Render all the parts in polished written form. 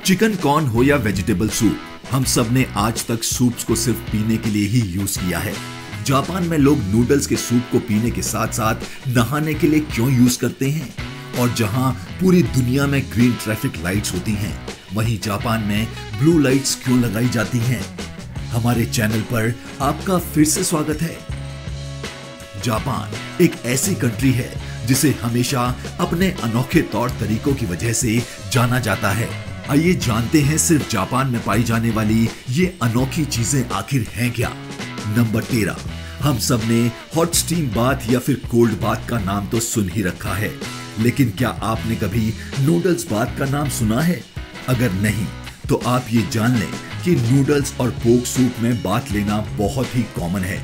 Chicken corn हो या vegetable soup, हम सब ने आज तक सूप्स को सिर्फ पीने के लिए ही यूज किया है। जापान में लोग नूडल्स के सूप को पीने के साथ साथ नहाने के लिए क्यों यूज करते हैं? और जहां पूरी दुनिया में ग्रीन ट्रैफिक लाइट्स होती हैं, वहीं जापान में ब्लू लाइट्स क्यों लगाई जाती हैं? हमारे चैनल पर आपका फिर से स्वागत है। जापान एक ऐसी कंट्री है जिसे हमेशा अपने अनोखे तौर तरीकों की वजह से जाना जाता है। आइए जानते हैं सिर्फ जापान में पाई जाने वाली ये अनोखी चीजें आखिर हैं क्या। नंबर 13, हम सब ने हॉट स्टीम बाथ या फिर कोल्ड बाथ का नाम तो सुन ही रखा है, लेकिन क्या आपने कभी नूडल्स बाथ का नाम सुना है? अगर नहीं तो आप ये जान लें कि नूडल्स और पोक सूप में बाथ लेना बहुत ही कॉमन है।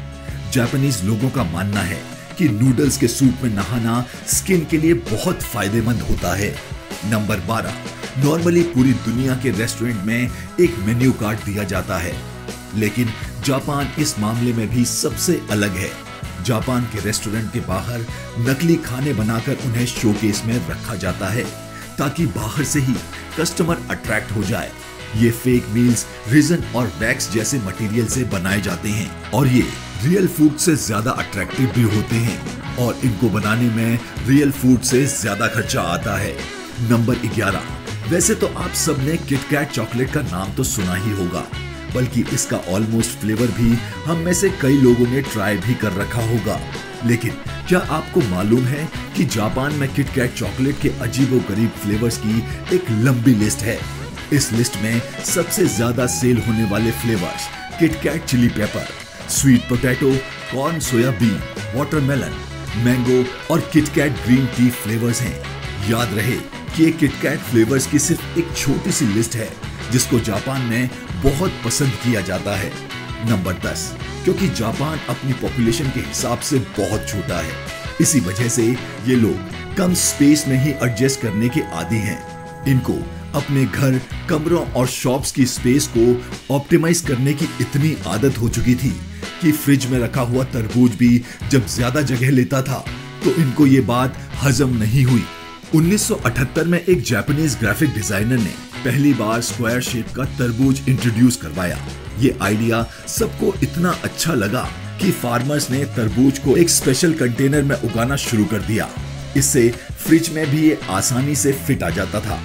जापानीज लोगों का मानना है कि नूडल्स के सूप में नहाना स्किन के लिए बहुत फायदेमंद होता है। नंबर 12, नॉर्मली पूरी दुनिया के रेस्टोरेंट में एक मेन्यू कार्ड दिया जाता है, लेकिन जापान इस मामले में भी सबसे अलग है। जापान के रेस्टोरेंट के बाहर नकली खाने बनाकर उन्हें शोकेस में रखा जाता है ताकि बाहर से ही कस्टमर अट्रैक्ट हो जाए। ये फेक मील्स रिजन और वैक्स जैसे मटेरियल से बनाए जाते हैं और ये रियल फूड से ज्यादा अट्रैक्टिव भी होते हैं और इनको बनाने में रियल फूड से ज्यादा खर्चा आता है। नंबर 11, वैसे तो आप सबने किटकैट चॉकलेट का नाम तो सुना ही होगा, बल्कि इसका ऑलमोस्ट फ्लेवर भी हम में से कई लोगों ने ट्राई भी कर रखा होगा। लेकिन क्या आपको मालूम है कि जापान में किटकैट चॉकलेट के अजीबोगरीब फ्लेवर्स की एक लंबी लिस्ट है। इस लिस्ट में सबसे ज्यादा सेल होने वाले flavours KitKat chilli pepper, sweet potato, corn soybean, watermelon, mango और किटकैट ग्रीन टी फ्लेवर्स हैं। याद रहे कि ये किटकैट फ्लेवर्स की सिर्फ एक छोटी सी लिस्ट है जिसको जापान में बहुत पसंद किया जाता है। नंबर 10, क्योंकि जापान अपनी पॉपुलेशन के हिसाब से बहुत छोटा है, इसी वजह से ये लोग कम स्पेस में ही एडजस्ट करने के आदी हैं। इनको अपने घर, कमरों और शॉप्स की स्पेस को ऑप्टिमाइज करने की इतनी आदत हो चुकी थी कि फ्रिज में रखा हुआ तरबूज भी जब ज्यादा जगह लेता था तो इनको ये बात हजम नहीं हुई। 1978 में एक जापानीज ग्राफिक डिजाइनर ने पहली बार स्क्वायर शेप का तरबूज इंट्रोड्यूस करवाया। ये आइडिया सबको इतना अच्छा लगा कि फार्मर्स ने तरबूज को एक स्पेशल कंटेनर में उगाना शुरू कर दिया। इससे फ्रिज में भी ये आसानी से फिट आ जाता था।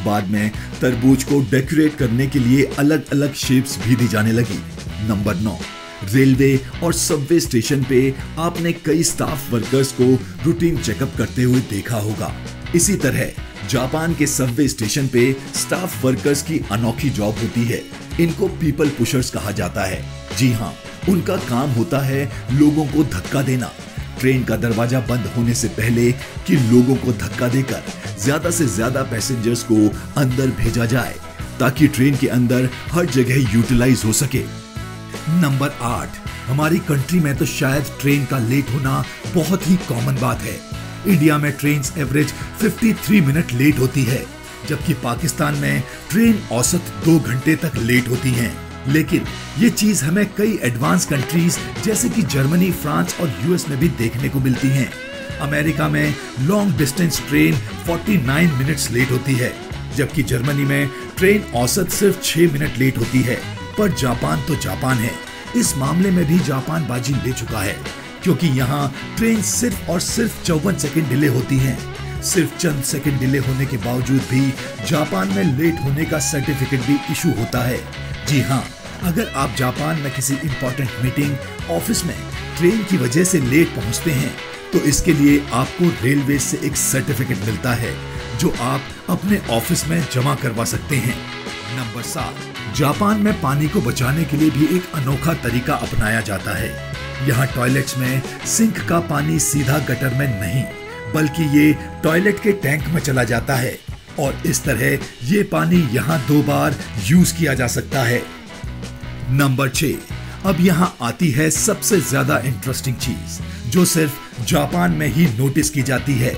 बाद में तरबूज को डेकोरेट करने के लिए अलग अलग शेप्स भी दी जाने लगी। नंबर 9, रेलवे और सबवे स्टेशन पे आपने कई स्टाफ वर्कर्स को रूटीन चेकअप करते हुए देखा होगा। इसी तरह जापान के सबवे स्टेशन पे स्टाफ वर्कर्स की अनोखी जॉब होती है। इनको पीपल पुशर्स कहा जाता है। जी हाँ, उनका काम होता है लोगों को धक्का देना। ट्रेन का दरवाजा बंद होने से पहले कि लोगों को धक्का देकर ज्यादा से ज्यादा पैसेंजर्स को अंदर भेजा जाए ताकि ट्रेन के अंदर हर जगह यूटिलाइज हो सके। नंबर 8, हमारी कंट्री में तो शायद ट्रेन का लेट होना बहुत ही कॉमन बात है। इंडिया में ट्रेन एवरेज 53 मिनट लेट होती है, जबकि पाकिस्तान में ट्रेन औसत 2 घंटे तक लेट होती हैं। लेकिन ये चीज हमें कई एडवांस कंट्रीज जैसे कि जर्मनी, फ्रांस और यूएस में भी देखने को मिलती हैं। अमेरिका में long distance train 49 minutes late होती है, जबकि जर्मनी में ट्रेन औसत सिर्फ 6 मिनट लेट होती है। पर जापान तो जापान है, इस मामले में भी जापान बाजी ले चुका है, क्योंकि यहाँ ट्रेन सिर्फ और सिर्फ 54 सेकंड डिले होती है। सिर्फ चंद सेकंड डिले होने के बावजूद भी जापान में लेट होने का सर्टिफिकेट भी इशू होता है। जी हाँ, अगर आप जापान में किसी इंपॉर्टेंट मीटिंग, ऑफिस में ट्रेन की वजह से लेट पहुंचते हैं तो इसके लिए आपको रेलवे से एक सर्टिफिकेट मिलता है जो आप अपने ऑफिस में जमा करवा सकते हैं। नंबर 7, जापान में पानी को बचाने के लिए भी एक अनोखा तरीका अपनाया जाता है। यहाँ टॉयलेट्स में सिंक का पानी सीधा गटर में नहीं, बल्कि ये टॉयलेट के टैंक में चला जाता है और इस तरह ये पानी यहाँ 2 बार यूज किया जा सकता है। नंबर 6, अब यहाँ आती है सबसे ज्यादा इंटरेस्टिंग चीज जो सिर्फ जापान में ही नोटिस की जाती है।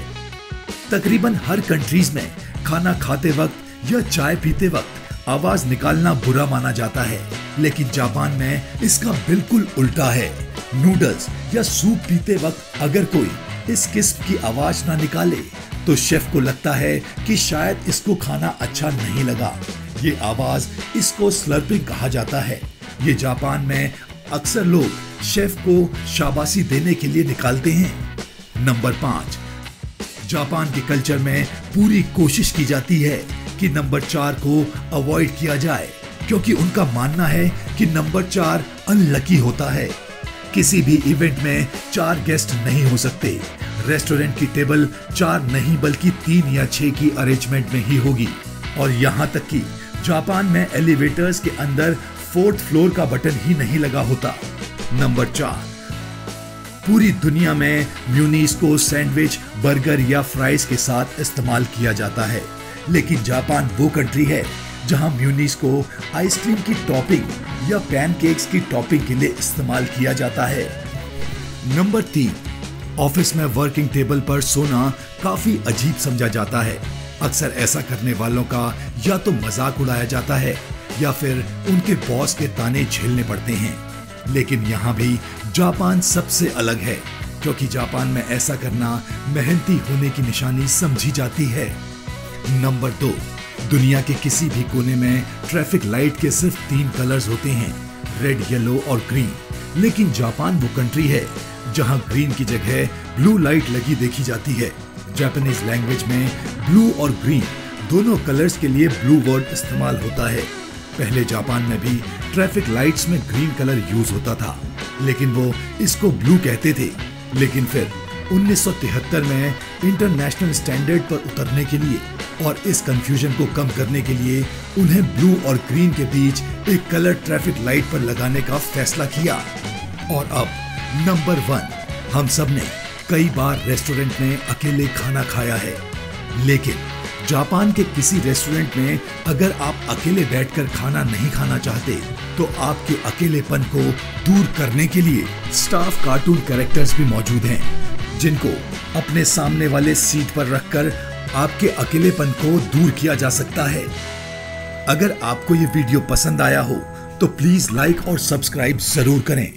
तकरीबन हर कंट्रीज में खाना खाते वक्त या चाय पीते वक्त आवाज निकालना बुरा माना जाता है, लेकिन जापान में इसका बिल्कुल उल्टा है। नूडल्स या सूप पीते वक्त अगर कोई इस किस्म की आवाज ना निकाले तो शेफ को लगता है कि शायद इसको खाना अच्छा नहीं लगा ये आवाज इसको स्लर्पिंग कहा जाता है। ये जापान में अक्सर लोग शेफ को शाबाशी देने के लिए निकालते हैं। नंबर 5, जापान के कल्चर में पूरी कोशिश की जाती है कि नंबर 4 को अवॉइड किया जाए, क्योंकि उनका मानना है कि नंबर 4 अनलकी होता है। किसी भी इवेंट में 4 गेस्ट नहीं हो सकते। रेस्टोरेंट की टेबल 4 नहीं बल्कि 3 या 6 की अरेंजमेंट में ही होगी। और यहाँ तक कि जापान में एलिवेटर्स के अंदर 4th फ्लोर का बटन ही नहीं लगा होता। नंबर 4, पूरी दुनिया में म्यूनीस को सैंडविच, बर्गर या फ्राइज के साथ इस्तेमाल किया जाता है, लेकिन जापान वो कंट्री है जहां म्यूनीस को आइसक्रीम की टॉपिंग या पैनकेक्स की टॉपिंग के लिए इस्तेमाल किया जाता है। नंबर 3, ऑफिस में वर्किंग टेबल पर सोना काफी अजीब समझा जाता है। अक्सर ऐसा करने वालों का या तो मजाक उड़ाया जाता है या फिर उनके बॉस के ताने झेलने पड़ते हैं। लेकिन यहाँ भी जापान सबसे अलग है, क्योंकि जापान में ऐसा करना मेहनती होने की निशानी समझी जाती है। नंबर 2, दुनिया के किसी भी कोने में ट्रैफिक लाइट के सिर्फ 3 कलर्स होते हैं, रेड, येलो और ग्रीन। लेकिन जापान वो कंट्री है जहां ग्रीन की जगह ब्लू लाइट लगी देखी जाती है। जापानीज लैंग्वेज में ब्लू और ग्रीन दोनों कलर्स के लिए ब्लू वर्ड इस्तेमाल होता है। पहले जापान में भी ट्रैफिक लाइट्स में ग्रीन कलर यूज होता था, लेकिन वो इसको ब्लू कहते थे। लेकिन फिर 1973 में इंटरनेशनल स्टैंडर्ड पर उतरने के लिए और इस कंफ्यूजन को कम करने के लिए उन्हें ब्लू और ग्रीन के बीच एक कलर ट्रैफिक लाइट पर लगाने का फैसला किया। और अब नंबर 1, हम सब ने कई बार रेस्टोरेंट में अकेले खाना खाया है, लेकिन जापान के किसी रेस्टोरेंट में अगर आप अकेले बैठकर खाना नहीं खाना चाहते तो आपके अकेलेपन को दूर करने के लिए स्टाफ कार्टून कैरेक्टर्स भी मौजूद हैं, जिनको अपने सामने वाले सीट पर रखकर आपके अकेलेपन को दूर किया जा सकता है। अगर आपको ये वीडियो पसंद आया हो तो प्लीज लाइक और सब्सक्राइब जरूर करें।